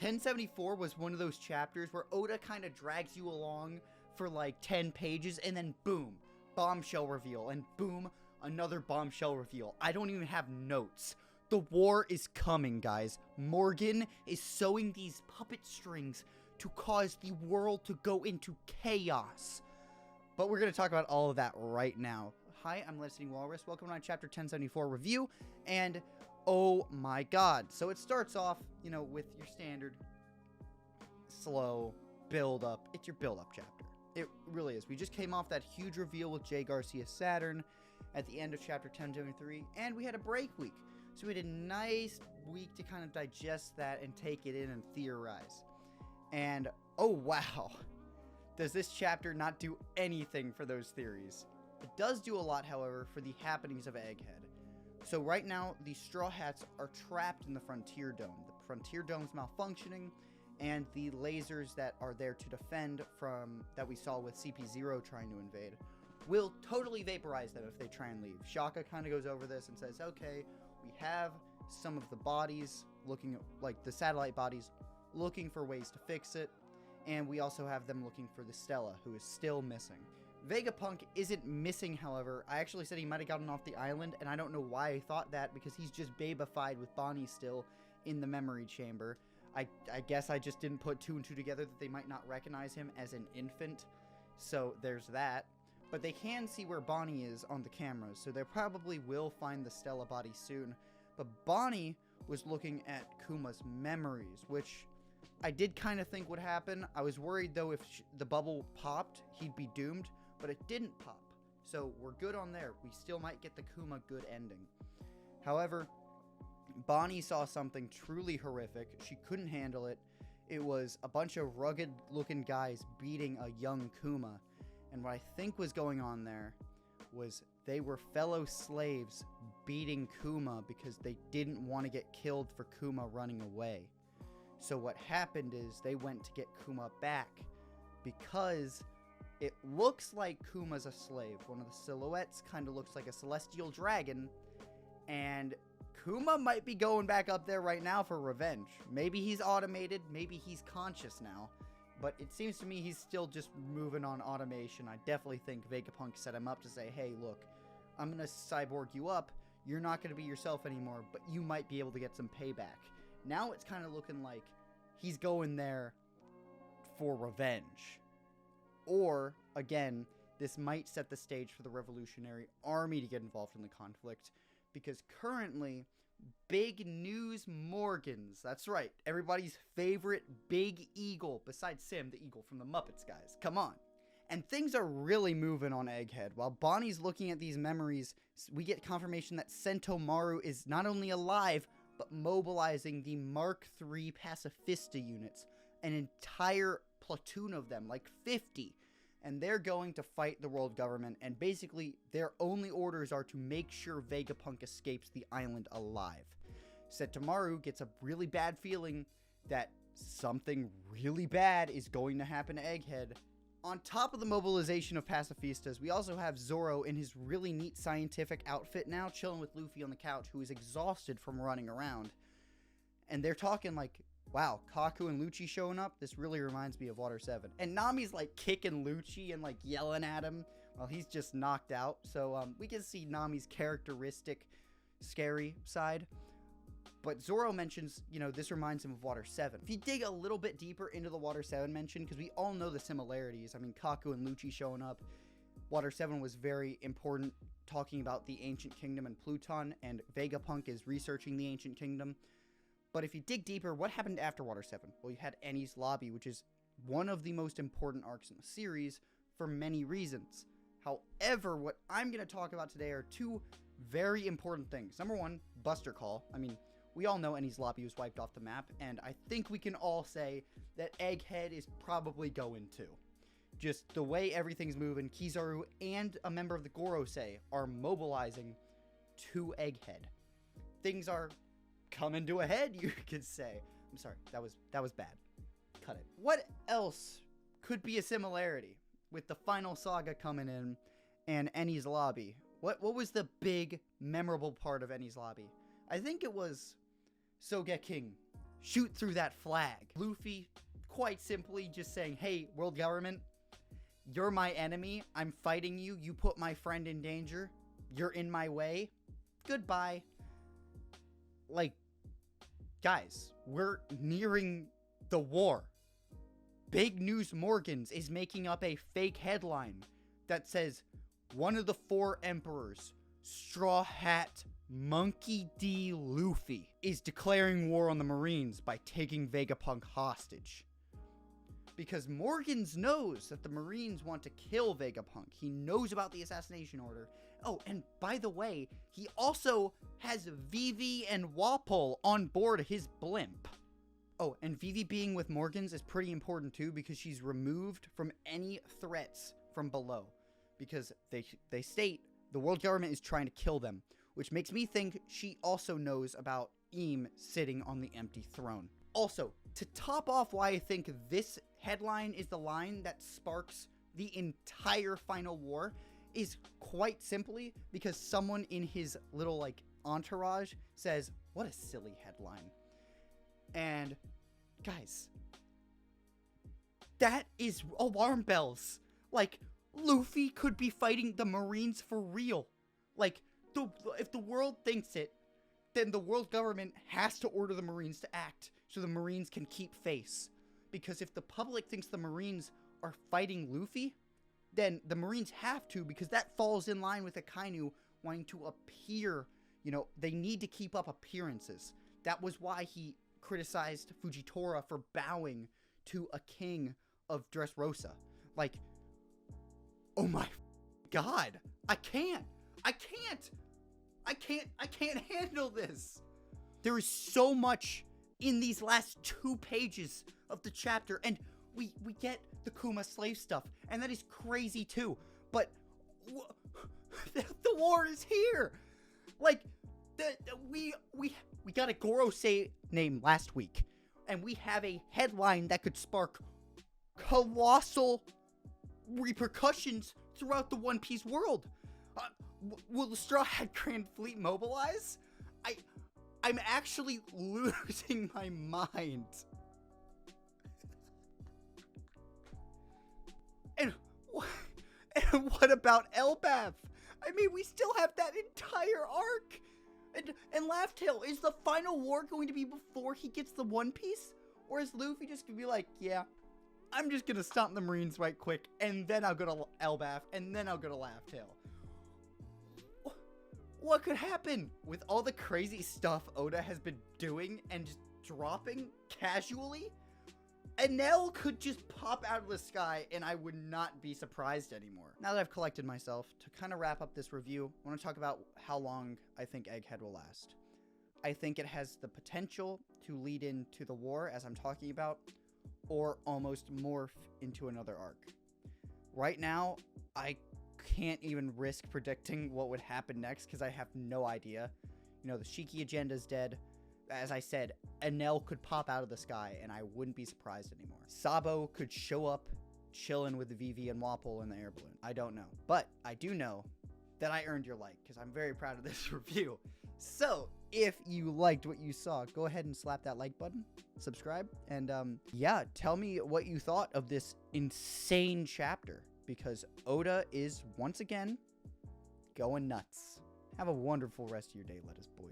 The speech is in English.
1074 was one of those chapters where Oda kind of drags you along for like 10 pages and then boom, bombshell reveal, and boom, another bombshell reveal. I don't even have notes. The war is coming, guys. Morgan is sewing these puppet strings to cause the world to go into chaos. But we're going to talk about all of that right now. Hi, I'm Listening Walrus. Welcome to my Chapter 1074 review. And, oh my god. So it starts off, with your standard slow build-up. It's your build-up chapter. It really is. We just came off that huge reveal with Jay Garcia Saturn at the end of Chapter 1073. And we had a break week. So we had a nice week to kind of digest that and take it in and theorize. And, oh wow. Does this chapter not do anything for those theories? It does do a lot, however, for the happenings of Egghead. So right now, the Straw Hats are trapped in the Frontier Dome. The Frontier Dome's malfunctioning, and the lasers that are there to defend from that we saw with CP0 trying to invade will totally vaporize them if they try and leave. Shaka kind of goes over this and says, okay, we have some of the bodies looking, like the satellite bodies, looking for ways to fix it. And we also have them looking for the Stella, who is still missing. Vegapunk isn't missing, however. I actually said he might have gotten off the island, and I don't know why I thought that, because he's just babified with Bonnie still in the memory chamber. I guess I just didn't put two and two together that they might not recognize him as an infant. So there's that. But they can see where Bonnie is on the cameras, so they probably will find the Stella body soon. But Bonnie was looking at Kuma's memories, which I did kind of think would happen. I was worried, though, if the bubble popped, he'd be doomed, but it didn't pop. So we're good on there. We still might get the Kuma good ending. However, Bonnie saw something truly horrific. She couldn't handle it. It was a bunch of rugged-looking guys beating a young Kuma. And what I think was going on there was they were fellow slaves beating Kuma because they didn't want to get killed for Kuma running away. So what happened is they went to get Kuma back because it looks like Kuma's a slave. One of the silhouettes kind of looks like a celestial dragon, and Kuma might be going back up there right now for revenge. Maybe he's automated, maybe he's conscious now, but it seems to me he's still just moving on automation. I definitely think Vegapunk set him up to say, hey, look, I'm going to cyborg you up. You're not going to be yourself anymore, but you might be able to get some payback. Now it's kind of looking like he's going there for revenge. Or, again, this might set the stage for the Revolutionary Army to get involved in the conflict. Because currently, Big News Morgans, that's right, everybody's favorite big eagle, besides Sim, the eagle from the Muppets, guys. Come on. And things are really moving on Egghead. While Bonnie's looking at these memories, we get confirmation that Sentomaru is not only alive, but mobilizing the Mark III Pacifista units. An entire platoon of them, like 50. And they're going to fight the world government, and basically their only orders are to make sure Vegapunk escapes the island alive. Sentomaru gets a really bad feeling that something really bad is going to happen to Egghead. On top of the mobilization of pacifistas, we also have Zoro in his really neat scientific outfit now, chilling with Luffy on the couch, who is exhausted from running around. And they're talking like, wow, Kaku and Lucci showing up? This really reminds me of Water 7. And Nami's like kicking Lucci and like yelling at him while he's just knocked out. So we can see Nami's characteristic scary side. But Zoro mentions, this reminds him of Water 7. If you dig a little bit deeper into the Water 7 mention, because we all know the similarities. I mean, Kaku and Lucci showing up. Water 7 was very important, talking about the Ancient Kingdom and Pluton, and Vegapunk is researching the Ancient Kingdom. But if you dig deeper, what happened after Water 7? Well, you had Enies Lobby, which is one of the most important arcs in the series for many reasons. However, what I'm going to talk about today are two very important things. Number one, Buster Call. I mean, we all know Enies Lobby was wiped off the map, and I think we can all say that Egghead is probably going to. Just the way everything's moving, Kizaru and a member of the Gorosei are mobilizing to Egghead. Things are coming to a head, you could say. I'm sorry, that was bad. Cut it. What else could be a similarity with the final saga coming in and Enies Lobby? What was the big memorable part of Enies Lobby? I think it was Sogeking shoot through that flag. Luffy quite simply just saying, hey, world government, you're my enemy. I'm fighting you. You put my friend in danger. You're in my way. Goodbye. Like, guys, we're nearing the war. Big News Morgans is making up a fake headline that says, one of the 4 emperors, Straw Hat Monkey D. Luffy, is declaring war on the Marines by taking Vegapunk hostage. Because Morgans knows that the Marines want to kill Vegapunk. He knows about the assassination order. Oh, and by the way, he also has Vivi and Wapol on board his blimp. Oh, and Vivi being with Morgans is pretty important too, because she's removed from any threats from below. Because they state the world government is trying to kill them, which makes me think she also knows about Eam sitting on the empty throne. Also, to top off why I think this headline is the line that sparks the entire final war is quite simply because someone in his little, like, entourage says, what a silly headline. And, guys, that is alarm bells. Like, Luffy could be fighting the Marines for real. Like, if the world thinks it, then the world government has to order the Marines to act so the Marines can keep face. Because if the public thinks the Marines are fighting Luffy, then the Marines have to, because that falls in line with Akainu wanting to appear. You know, they need to keep up appearances. That was why he criticized Fujitora for bowing to a king of Dressrosa. Like, oh my god, I can't handle this. There is so much in these last 2 pages of the chapter, and we get the Kuma slave stuff, and that is crazy too, but the war is here. Like, we got a Gorosei name last week, and we have a headline that could spark colossal repercussions throughout the One Piece world. Will the Straw Hat Grand Fleet mobilize? I'm actually losing my mind. And what about Elbaf? I mean, we still have that entire arc. And Laugh-Tale, is the final war going to be before he gets the One Piece? Or is Luffy just gonna be like, yeah, I'm just gonna stomp the Marines right quick, and then I'll go to Elbaf, and then I'll go to Laugh-Tale? What could happen with all the crazy stuff Oda has been doing and just dropping casually? Enel could just pop out of the sky and I would not be surprised anymore. Now that I've collected myself, to kind of wrap up this review, I want to talk about how long I think Egghead will last. I think it has the potential to lead into the war, as I'm talking about, or almost morph into another arc. Right now, I can't even risk predicting what would happen next because I have no idea. You know, the Shiki agenda's dead. As I said, Enel could pop out of the sky and I wouldn't be surprised anymore. Sabo could show up chilling with Vivi and Wapol in the air balloon. I don't know. But I do know that I earned your like because I'm very proud of this review. So, if you liked what you saw, go ahead and slap that like button, subscribe, and yeah, tell me what you thought of this insane chapter. Because Oda is, once again, going nuts. Have a wonderful rest of your day, Lettuce Boys.